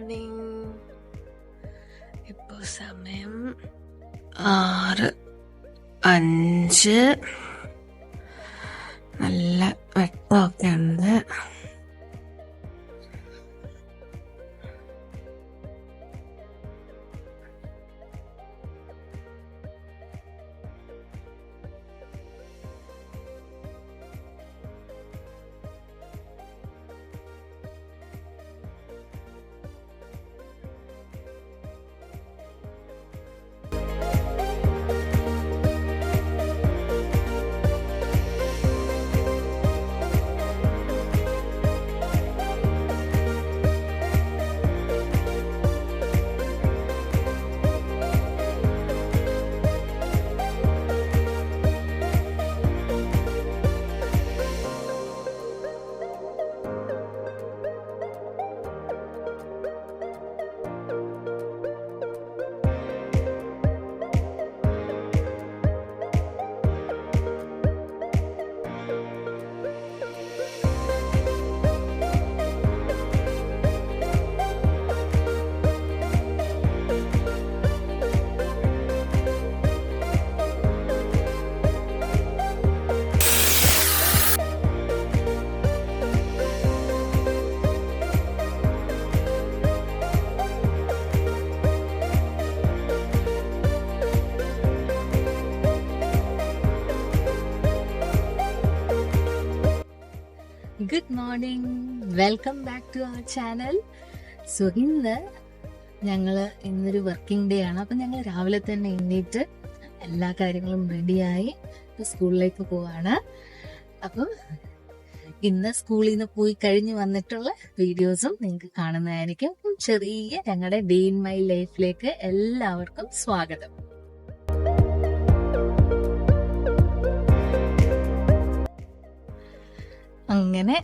Morning. ഇപ്പോൾ സമയം 6:05. നല്ല വെട്ടമൊക്കെ ഉണ്ട്. Good morning, welcome back to our channel. So ഇന്നൊരു വർക്കിംഗ് ഡേ ആണ്. അപ്പം ഞങ്ങൾ രാവിലെ തന്നെ എണ്ണീറ്റ് എല്ലാ കാര്യങ്ങളും റെഡിയായി സ്കൂളിലേക്ക് പോവാണ്. അപ്പം ഇന്ന് സ്കൂളിൽ നിന്ന് പോയി കഴിഞ്ഞ് വന്നിട്ടുള്ള വീഡിയോസും നിങ്ങൾക്ക് കാണുന്നതായിരിക്കും. ചെറിയ ഞങ്ങളുടെ ഡേ ഇൻ മൈ ലൈഫിലേക്ക് എല്ലാവർക്കും സ്വാഗതം. അങ്ങനെ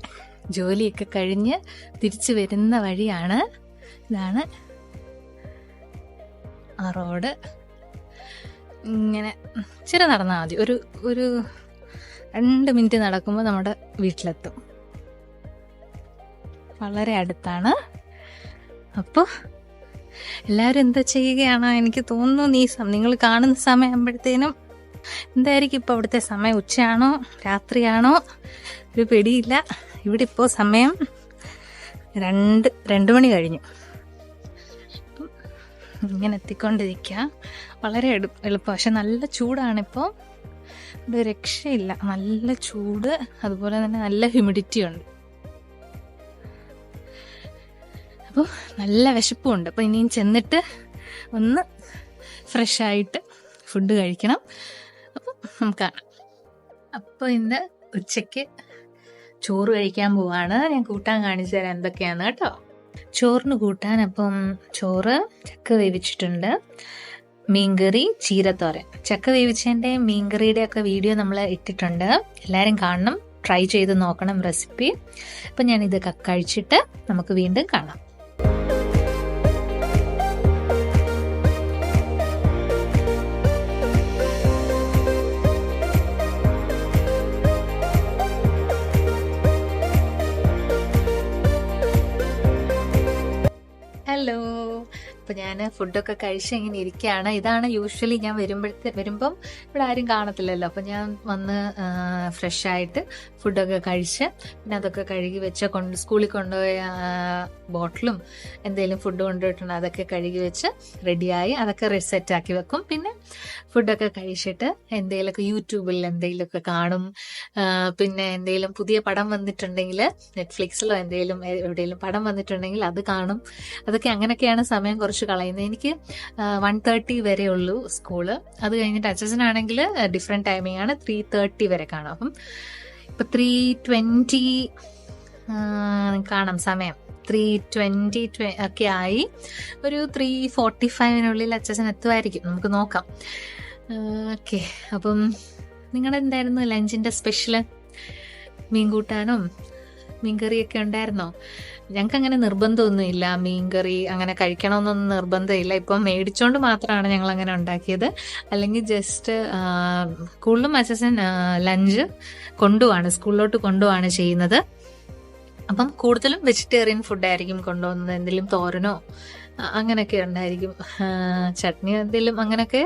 ജോലിയൊക്കെ കഴിഞ്ഞ് തിരിച്ചു വരുന്ന വഴിയാണ്. ഇതാണ് ആ റോഡ്. ഇങ്ങനെ ഇച്ചിരി നടന്നാൽ മതി, ഒരു 2 മിനിറ്റ് നടക്കുമ്പോൾ നമ്മുടെ വീട്ടിലെത്തും. വളരെ അടുത്താണ്. അപ്പോൾ എല്ലാവരും എന്താ ചെയ്യുകയാണ്? എനിക്ക് തോന്നുന്നു നിങ്ങൾ കാണുന്ന സമയമാകുമ്പോഴത്തേനും എന്തായിരിക്കും ഇപ്പോൾ അവിടുത്തെ സമയം? ഉച്ചയാണോ രാത്രിയാണോ ഒരു പിടിയില്ല. ഇവിടെ ഇപ്പോൾ സമയം 2 മണി കഴിഞ്ഞു. ഇങ്ങനെ എത്തിക്കൊണ്ടിരിക്കുക. വളരെ എളുപ്പം. പക്ഷെ നല്ല ചൂടാണിപ്പോൾ. ഇവിടെ രക്ഷയില്ല. നല്ല ചൂട്, അതുപോലെ തന്നെ നല്ല ഹ്യൂമിഡിറ്റി ഉണ്ട്. അപ്പോൾ നല്ല വിശപ്പുണ്ട്. അപ്പോൾ ഇനിയും ചെന്നിട്ട് ഒന്ന് ഫ്രഷായിട്ട് ഫുഡ് കഴിക്കണം. അപ്പോൾ നമുക്ക് കാണാം. അപ്പോൾ ഇന്ന് ഉച്ചയ്ക്ക് ചോറ് കഴിക്കാൻ പോവാണ്. ഞാൻ കൂട്ടാൻ കാണിച്ചു തരാം എന്തൊക്കെയാന്ന് കേട്ടോ. ചോറിന് കൂട്ടാൻ അപ്പം ചോറ്, ചക്ക വേവിച്ചിട്ടുണ്ട്, മീൻകറി, ചീരത്തോരൻ. ചക്ക വേവിച്ചതിൻ്റെ മീൻകറിയുടെ ഒക്കെ വീഡിയോ നമ്മൾ ഇട്ടിട്ടുണ്ട്. എല്ലാവരും കാണണം, ട്രൈ ചെയ്ത് നോക്കണം റെസിപ്പി. അപ്പം ഞാൻ ഇതൊക്കെ കഴിച്ചിട്ട് നമുക്ക് വീണ്ടും കാണാം. ഹലോ. അപ്പോൾ ഞാൻ ഫുഡൊക്കെ കഴിച്ച് ഇങ്ങനെ ഇരിക്കുകയാണ്. ഇതാണ് യൂഷ്വലി ഞാൻ വരുമ്പം ഇവിടെ ആരും കാണത്തില്ലല്ലോ. അപ്പോൾ ഞാൻ വന്ന് ഫ്രഷായിട്ട് ഫുഡൊക്കെ കഴിച്ച് പിന്നെ അതൊക്കെ കഴുകി വെച്ച് സ്കൂളിൽ കൊണ്ടുപോയ ബോട്ടിലും എന്തെങ്കിലും ഫുഡ് കൊണ്ടുപോയിട്ടുണ്ട് അതൊക്കെ കഴുകി വെച്ച് റെഡിയായി അതൊക്കെ സെറ്റാക്കി വെക്കും. പിന്നെ ഫുഡൊക്കെ കഴിച്ചിട്ട് എന്തെങ്കിലുമൊക്കെ യൂട്യൂബിൽ എന്തെങ്കിലുമൊക്കെ കാണും. പിന്നെ എന്തെങ്കിലും പുതിയ പടം വന്നിട്ടുണ്ടെങ്കിൽ നെറ്റ്ഫ്ലിക്സിലോ എവിടെയെങ്കിലും പടം വന്നിട്ടുണ്ടെങ്കിൽ അത് കാണും. അതൊക്കെ അങ്ങനെയൊക്കെയാണ് സമയം കുറച്ച് കളയുന്നത്. എനിക്ക് 1:30 വരെ ഉള്ളൂ സ്കൂള്. അത് കഴിഞ്ഞിട്ട് അച്ഛനാണെങ്കിൽ ഡിഫറെൻറ്റ് ടൈമിംഗ് ആണ്, 3:30 വരെ കാണും. അപ്പം ഇപ്പം 3:20 കാണാം സമയം. 3:20 ഒക്കെ ആയി. ഒരു 3:45 അച്ഛൻ എത്തുമായിരിക്കും. നമുക്ക് നോക്കാം. ഓക്കെ. അപ്പം നിങ്ങളുടെ എന്തായിരുന്നു ലഞ്ചിൻ്റെ സ്പെഷ്യല്? മീൻ കൂട്ടാനും മീൻകറിയൊക്കെ ഉണ്ടായിരുന്നോ? ഞങ്ങൾക്ക് അങ്ങനെ നിർബന്ധമൊന്നുമില്ല, മീൻകറി അങ്ങനെ കഴിക്കണമെന്നൊന്നും നിർബന്ധമില്ല. ഇപ്പം മേടിച്ചോണ്ട് മാത്രമാണ് ഞങ്ങൾ അങ്ങനെ ഉണ്ടാക്കിയത്. അല്ലെങ്കിൽ ജസ്റ്റ് കൂടുതലും അച്ഛൻ ലഞ്ച് സ്കൂളിലോട്ട് കൊണ്ടുപോവാണ് ചെയ്യുന്നത്. അപ്പം കൂടുതലും വെജിറ്റേറിയൻ ഫുഡായിരിക്കും കൊണ്ടുപോകുന്നത്. എന്തെങ്കിലും തോരനോ അങ്ങനെയൊക്കെ ഉണ്ടായിരിക്കും. ചട്നി എന്തെങ്കിലും അങ്ങനെയൊക്കെ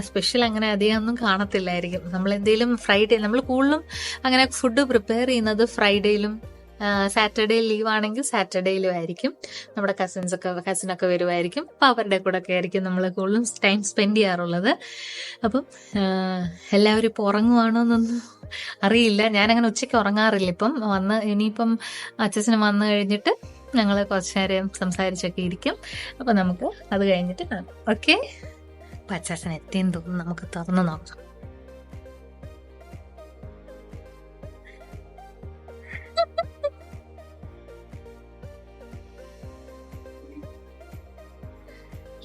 സ്പെഷ്യൽ അങ്ങനെ അധികം ഒന്നും കാണത്തില്ലായിരിക്കും. നമ്മൾ എന്തെങ്കിലും ഫ്രൈഡേ, നമ്മൾ കൂടുതലും അങ്ങനെ ഫുഡ് പ്രിപ്പയർ ചെയ്യുന്നത് ഫ്രൈഡേയിലും സാറ്റർഡേ ലീവ് ആണെങ്കിൽ സാറ്റർഡേയിലും ആയിരിക്കും. നമ്മുടെ കസിനൊക്കെ വരുമായിരിക്കും. അപ്പോൾ അവരുടെ കൂടെ ഒക്കെ ആയിരിക്കും നമ്മൾ കൂടുതലും ടൈം സ്പെൻഡ് ചെയ്യാറുള്ളത്. അപ്പം എല്ലാവരും ഇപ്പോൾ ഉറങ്ങുവാണോ എന്നൊന്നും അറിയില്ല. ഞാനങ്ങനെ ഉച്ചയ്ക്ക് ഉറങ്ങാറില്ല. ഇപ്പം ഇനിയിപ്പം അച്ഛനും വന്നു കഴിഞ്ഞിട്ട് ഞങ്ങൾ കുറച്ച് നേരം സംസാരിച്ചൊക്കെ ഇരിക്കും. അപ്പം നമുക്ക് അത് കഴിഞ്ഞിട്ട് കാണാം. ഓക്കെ, അപ്പം അച്ഛൻ എത്തിയെന്ന് തോന്നുന്നു. നമുക്ക് തുറന്ന് നോക്കാം.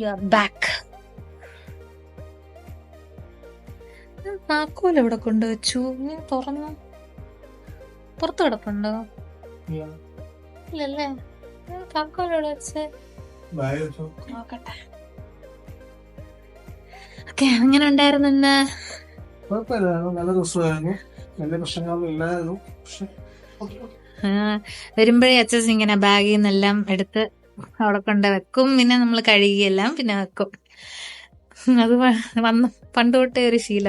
You are back. താക്കോൽ എവിടെ കൊണ്ടുവച്ചു? നീ തുറന്നു പുറത്ത് കിടപ്പുണ്ടോ? ഇല്ലല്ലേ. താക്കോൽ എവിടെ വെച്ചേ? നോക്കട്ടെ. ഓക്കെ, അങ്ങനെ ഉണ്ടായിരുന്നു ഇന്ന്. നല്ല ദിവസമായിരുന്നു. വലിയ പ്രശ്നങ്ങളൊന്നും ഇല്ലായിരുന്നു. വരുമ്പോഴേ അച്ഛൻ ഇങ്ങനെ ബാഗിൽ നിന്നെല്ലാം എടുത്ത് അവിടെ കൊണ്ട് വെക്കും. പിന്നെ നമ്മൾ കഴുകിയെല്ലാം പിന്നെ വെക്കും. അത് പണ്ട് തൊട്ടേ ഒരു ശീല.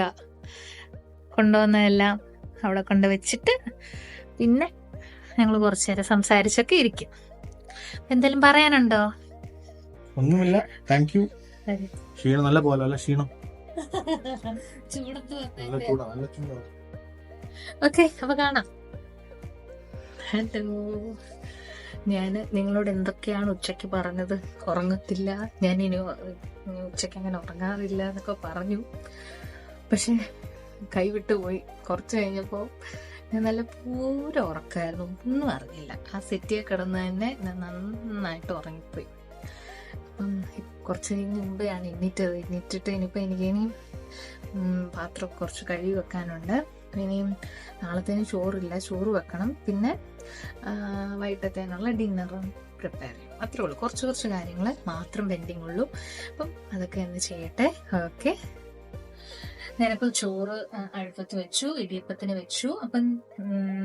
കൊണ്ടുവന്നതെല്ലാം അവിടെ കൊണ്ട് വെച്ചിട്ട് പിന്നെ ഞങ്ങൾ കുറച്ചു നേരം സംസാരിച്ചൊക്കെ ഇരിക്കും. എന്തെങ്കിലും പറയാനുണ്ടോ? ഒന്നുമില്ല, താങ്ക് യു. ക്ഷീണം നല്ല പോലെ അല്ല, ക്ഷീണം ഓക്കെ, അപ്പൊ കാണാം. ഹലോ, ഞാൻ നിങ്ങളോട് എന്തൊക്കെയാണ് ഉച്ചയ്ക്ക് പറഞ്ഞത്? ഉറങ്ങത്തില്ല, ഞാൻ ഇനി ഉച്ചയ്ക്ക് അങ്ങനെ ഉറങ്ങാറില്ല എന്നൊക്കെ പറഞ്ഞു. പക്ഷെ കൈവിട്ടു പോയി. കുറച്ച് കഴിഞ്ഞപ്പോൾ ഞാൻ നല്ല പൂര ഉറക്കമായിരുന്നു, ഒന്നും അറിഞ്ഞില്ല. ആ സെറ്റിയെ കിടന്ന് തന്നെ ഞാൻ നന്നായിട്ട് ഉറങ്ങിപ്പോയി. അപ്പം കുറച്ച് മുമ്പെയാണ് എണീറ്റിട്ട് ഇനിയിപ്പോൾ എനിക്കിനി പാത്രം കുറച്ച് കഴുകി വെക്കാനുണ്ട്. ഇനിയും നാളത്തേന് ചോറില്ല, ചോറ് വെക്കണം. പിന്നെ വൈകിട്ടത്തേനുള്ള ഡിന്നറും പ്രിപ്പയർ ചെയ്യും. അത്രേ ഉള്ളൂ. കുറച്ച് കാര്യങ്ങൾ മാത്രം പെൻഡിങ് ഉള്ളൂ. അപ്പം അതൊക്കെ ഒന്ന് ചെയ്യട്ടെ. ഓക്കെ, ഞാനിപ്പോൾ ചോറ് അടുപ്പത്ത് വെച്ചു, ഇടിയപ്പത്തിന് വെച്ചു. അപ്പം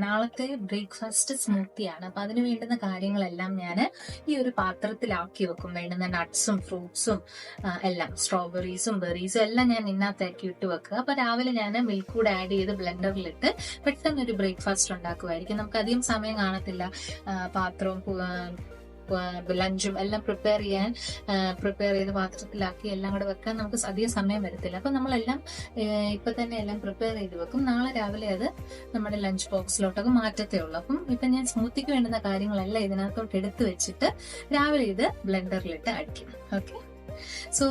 നാളത്തെ ബ്രേക്ക്ഫാസ്റ്റ് സ്മൂത്തിയാണ്. അപ്പം അതിന് വേണ്ടുന്ന കാര്യങ്ങളെല്ലാം ഞാൻ ഈ ഒരു പാത്രത്തിലാക്കി വെക്കും. വേണ്ടുന്ന നട്ട്സും ഫ്രൂട്ട്സും എല്ലാം, സ്ട്രോബെറീസും ബെറീസും എല്ലാം ഞാൻ ഇതിനകത്താക്കി ഇട്ട് വെക്കുക. അപ്പം രാവിലെ ഞാൻ മിൽക്ക് കൂടെ ആഡ് ചെയ്ത് ബ്ലെൻഡറിലിട്ട് പെട്ടെന്നൊരു ബ്രേക്ക്ഫാസ്റ്റ് ഉണ്ടാക്കുമായിരിക്കും. നമുക്ക് അധികം സമയം കാണത്തില്ല. പാത്രവും ലഞ്ചും എല്ലാം പ്രിപ്പയർ ചെയ്ത് പാത്രത്തിലാക്കി എല്ലാം കൂടെ വെക്കാൻ നമുക്ക് അധികം സമയം വരത്തില്ല. അപ്പം നമ്മളെല്ലാം ഇപ്പൊ തന്നെ എല്ലാം പ്രിപ്പയർ ചെയ്ത് വെക്കും. നാളെ രാവിലെ അത് നമ്മുടെ ലഞ്ച് ബോക്സിലോട്ടൊക്കെ മാറ്റത്തേ ഉള്ളൂ. അപ്പം ഇപ്പൊ ഞാൻ സ്മൂത്തിക്ക് വേണ്ടുന്ന കാര്യങ്ങളെല്ലാം ഇതിനകത്തോട്ട് എടുത്ത് വെച്ചിട്ട് രാവിലെ ഇത് ബ്ലെൻഡറിലിട്ട് അടിക്കും. ഓക്കെ, സോ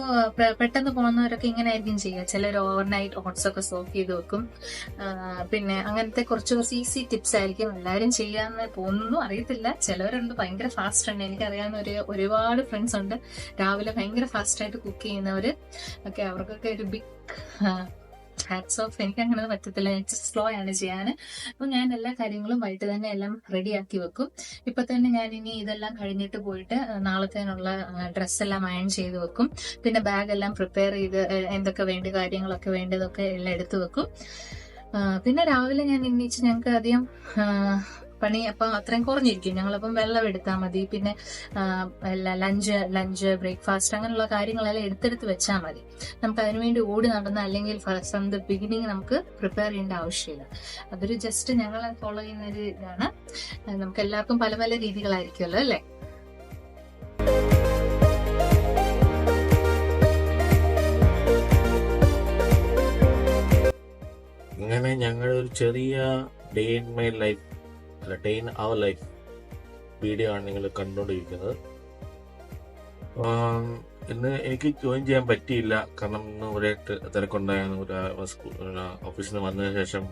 പെട്ടെന്ന് പോകുന്നവരൊക്കെ ഇങ്ങനെ ആയിരിക്കും ചെയ്യുക. ചിലർ ഓവർനൈറ്റ് ഓട്സ് ഒക്കെ സോക്ക് ചെയ്ത് വെക്കും. പിന്നെ അങ്ങനത്തെ കുറച്ച് ഈസി ടിപ്സ് ആയിരിക്കും എല്ലാവരും ചെയ്യാന്ന് തോന്നുന്നു, അറിയത്തില്ല. ചിലവരുണ്ട് ഭയങ്കര ഫാസ്റ്റ് ഉണ്ട്. എനിക്കറിയാവുന്ന ഒരുപാട് ഫ്രണ്ട്സ് ഉണ്ട് രാവിലെ ഭയങ്കര ഫാസ്റ്റ് ആയിട്ട് കുക്ക് ചെയ്യുന്നവര് ഒക്കെ. അവർക്കൊക്കെ ഒരു ബിഗ് ഹാറ്റ്സ് ഓഫ്. എനിക്ക് അങ്ങനെ പറ്റത്തില്ല, സ്ലോ ആണ് ചെയ്യാൻ. അപ്പം ഞാൻ എല്ലാ കാര്യങ്ങളും വൈകിട്ട് തന്നെ എല്ലാം റെഡിയാക്കി വെക്കും. ഇപ്പൊ തന്നെ ഞാൻ ഇനി ഇതെല്ലാം കഴിഞ്ഞിട്ട് പോയിട്ട് നാളത്തേനുള്ള ഡ്രസ്സെല്ലാം അയൺ ചെയ്ത് വെക്കും. പിന്നെ ബാഗ് എല്ലാം പ്രിപ്പയർ ചെയ്ത് എന്തൊക്കെ വേണ്ട കാര്യങ്ങളൊക്കെ വേണ്ടതൊക്കെ എല്ലാം എടുത്തു വെക്കും. പിന്നെ രാവിലെ ഞാൻ എണീച്ച് ഞങ്ങൾക്ക് അധികം പണി അപ്പം അത്രയും കുറഞ്ഞിരിക്കും. ഞങ്ങളപ്പം വെള്ളം എടുത്താൽ മതി. പിന്നെ ലഞ്ച് ബ്രേക്ക്ഫാസ്റ്റ് അങ്ങനെയുള്ള കാര്യങ്ങളെല്ലാം എടുത്തെടുത്ത് വെച്ചാൽ മതി. നമുക്ക് അതിനുവേണ്ടി ഓടി നടന്ന അല്ലെങ്കിൽ ഫ്രം ദ ബിഗിനിങ് നമുക്ക് പ്രിപ്പയർ ചെയ്യേണ്ട ആവശ്യമില്ല. അതൊരു ജസ്റ്റ് ഞങ്ങൾ ഫോളോ ചെയ്യുന്ന ഒരു ഇതാണ്. നമുക്ക് എല്ലാവർക്കും പല പല രീതികളായിരിക്കുമല്ലോ അല്ലേ. ഇങ്ങനെ ഞങ്ങൾ ഒരു ചെറിയ ഡേ ഇൻ മൈ ലൈഫ് അല്ല day in our life video ആണ് നിങ്ങൾ കണ്ടുകൊണ്ടിരിക്കുന്നത്. ഇന്ന് എനിക്ക് ജോയിൻ ചെയ്യാൻ പറ്റിയില്ല, കാരണം ഇന്ന് ഒരേ തിരക്കുണ്ടായിരുന്നു. ഓഫീസിൽ നിന്ന് വന്നതിന് ശേഷം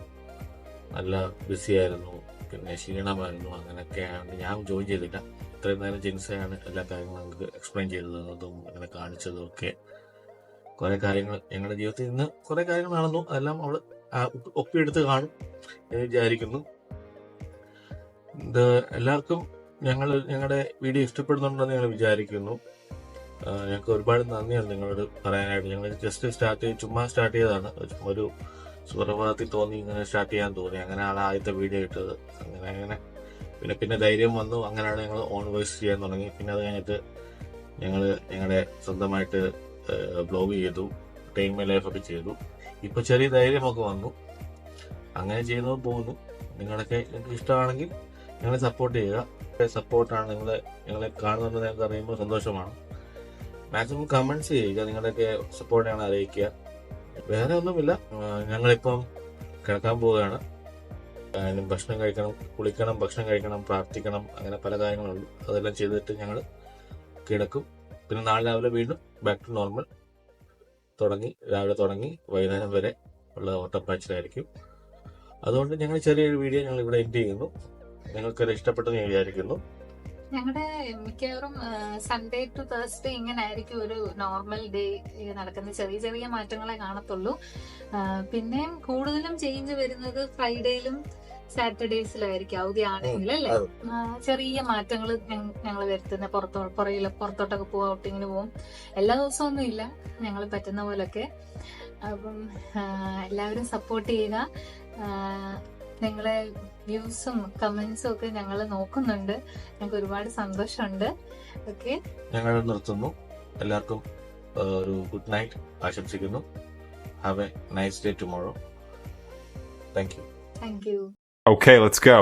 നല്ല ബിസി ആയിരുന്നു, പിന്നെ ക്ഷീണമായിരുന്നു. അങ്ങനെയൊക്കെയാണ് ഞാൻ ജോയിൻ ചെയ്തില്ല. ഇത്രയും നേരം ജിൻസയാണ് എല്ലാ കാര്യങ്ങളും നമുക്ക് എക്സ്പ്ലെയിൻ ചെയ്തു തന്നതും അങ്ങനെ കാണിച്ചതും ഒക്കെ. കുറെ കാര്യങ്ങൾ ഞങ്ങളുടെ ജീവിതത്തിൽ നിന്ന് കുറെ കാര്യങ്ങൾ നടന്നു. അതെല്ലാം അവൾ ഒപ്പിയെടുത്ത് കാണും എന്ന് വിചാരിക്കുന്നു. ഇത് എല്ലാവർക്കും ഞങ്ങളുടെ വീഡിയോ ഇഷ്ടപ്പെടുന്നുണ്ടെന്ന് ഞങ്ങൾ വിചാരിക്കുന്നു. ഞങ്ങൾക്ക് ഒരുപാട് നന്ദിയാണ് നിങ്ങളോട് പറയാനായിട്ട്. ഞങ്ങൾ ജസ്റ്റ് ചുമ്മാ സ്റ്റാർട്ട് ചെയ്തതാണ്. ഒരു സുപ്രഭാതത്തിൽ തോന്നി ഇങ്ങനെ സ്റ്റാർട്ട് ചെയ്യാൻ തോന്നി. അങ്ങനെ ആദ്യത്തെ വീഡിയോ ഇട്ടത്. അങ്ങനെ പിന്നെ ധൈര്യം വന്നു. അങ്ങനെയാണ് ഞങ്ങൾ ഓൺ വോയിസ് ചെയ്യാൻ തുടങ്ങി. പിന്നെ അത് കഴിഞ്ഞിട്ട് ഞങ്ങളുടെ സ്വന്തമായിട്ട് ബ്ലോഗ് ചെയ്തു, ടൈം മൈ ലൈഫ് ഒക്കെ ചെയ്തു. ഇപ്പൊ ചെറിയ ധൈര്യമൊക്കെ വന്നു. അങ്ങനെ ചെയ്യുന്നു പോകുന്നു. നിങ്ങൾക്ക് ഇഷ്ടമാണെങ്കിൽ ഞങ്ങളെ സപ്പോർട്ട് ചെയ്യുക. സപ്പോർട്ടാണ് ഞങ്ങളെ കാണുന്നുണ്ട് ഞങ്ങൾക്ക് അറിയുമ്പോൾ സന്തോഷമാണ്. മാക്സിമം കമന്റ്സ് ചെയ്യുക, നിങ്ങളുടെയൊക്കെ സപ്പോർട്ട് ഞങ്ങളെ അറിയിക്കുക. വേറെ ഒന്നുമില്ല. ഞങ്ങളിപ്പം കിടക്കാൻ പോവുകയാണ്. ഭക്ഷണം കഴിക്കണം, കുളിക്കണം, ഭക്ഷണം കഴിക്കണം, പ്രാർത്ഥിക്കണം, അങ്ങനെ പല കാര്യങ്ങളുണ്ട്. അതെല്ലാം ചെയ്തിട്ട് ഞങ്ങൾ കിടക്കും. പിന്നെ നാളെ രാവിലെ വീണ്ടും ബാക്ക് ടു നോർമൽ രാവിലെ തുടങ്ങി വൈകുന്നേരം വരെ ഉള്ള ഓട്ടപ്പാച്ചിലായിരിക്കും. അതുകൊണ്ട് ഞങ്ങൾ ചെറിയൊരു വീഡിയോ ഞങ്ങൾ ഇവിടെ എൻഡ് ചെയ്യുന്നു. നിങ്ങൾക്കത് ഇഷ്ടപ്പെട്ടെന്ന് ഞാൻ വിചാരിക്കുന്നു. ഞങ്ങളുടെ മിക്കവാറും സൺഡേ ടു തേഴ്സ്ഡേ ഇങ്ങനെ ആയിരിക്കും ഒരു നോർമൽ ഡേ നടക്കുന്ന. ചെറിയ ചെറിയ മാറ്റങ്ങളെ കാണത്തുള്ളൂ. പിന്നെയും കൂടുതലും ചേഞ്ച് വരുന്നത് ഫ്രൈഡേയിലും സാറ്റർഡേസിലായിരിക്കും, അവധി ആണെങ്കിൽ അല്ലേ. ചെറിയ മാറ്റങ്ങൾ ഞങ്ങൾ വരുത്തുന്ന. പുറത്തോട്ടൊക്കെ പോവും, ഔട്ടിങ്ങിന് പോവും. എല്ലാ ദിവസവും ഒന്നും ഇല്ല, ഞങ്ങൾ പറ്റുന്ന പോലൊക്കെ. അപ്പം എല്ലാവരും സപ്പോർട്ട് ചെയ്യുക. നിങ്ങളെ വ്യൂസും കമന്റ്സും ഒക്കെ ഞങ്ങൾ നോക്കുന്നുണ്ട്. ഞങ്ങൾക്ക് ഒരുപാട് സന്തോഷമുണ്ട്. ഓക്കെ, ഞങ്ങൾ നിർത്തുന്നു. എല്ലാവർക്കും ഒരു ഗുഡ് നൈറ്റ് ആശംസിക്കുന്നു. Have A nice day tomorrow. Thank you. Thank you. Okay, let's go.